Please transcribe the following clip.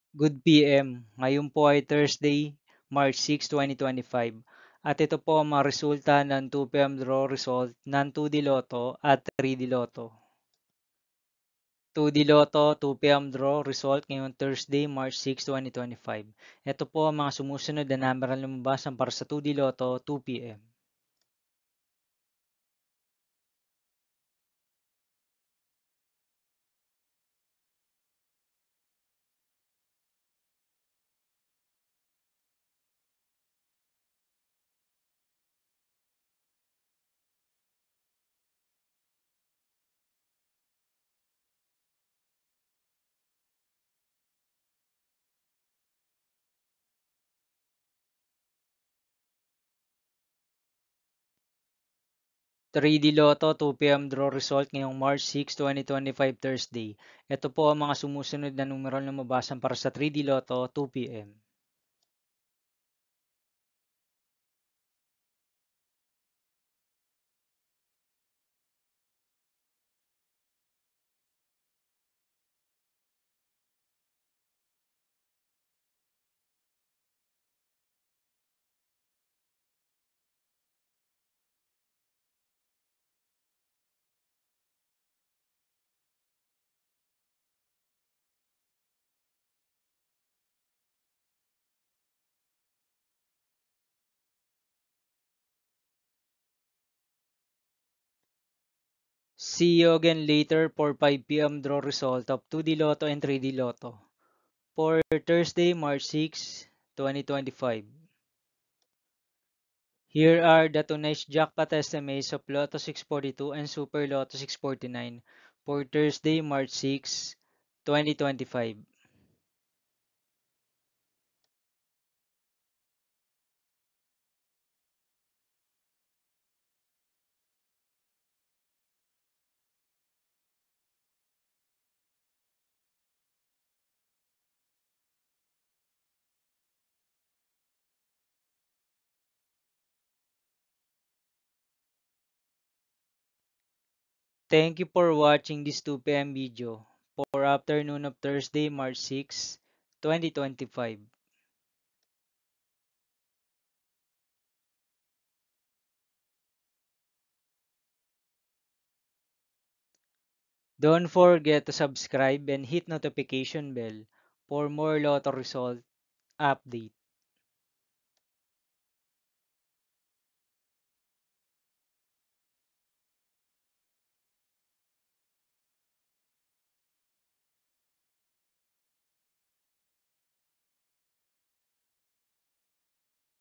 Good PM. Ngayon po ay Thursday, March 6, 2025. At ito po ang mga resulta ng 2 PM draw result ng 2D Lotto at 3D Lotto. 2D Lotto 2 PM draw result ngayong Thursday, March 6, 2025. Ito po ang mga sumusunod na number na lumabasan para sa 2D Lotto 2 PM. 3D Lotto 2 PM draw result ngayong March 6, 2025 Thursday. Ito po ang mga sumusunod na numeral na lumabasan para sa 3D Lotto 2 PM. See you again later for 5 PM draw result of 2D Lotto and 3D Lotto for Thursday, March 6, 2025. Here are the tonight's jackpot estimates of Lotto 642 and Super Lotto 649 for Thursday, March 6, 2025. Thank you for watching this 2 PM video for afternoon of Thursday, March 6, 2025. Don't forget to subscribe and hit notification bell for more Lotto result update.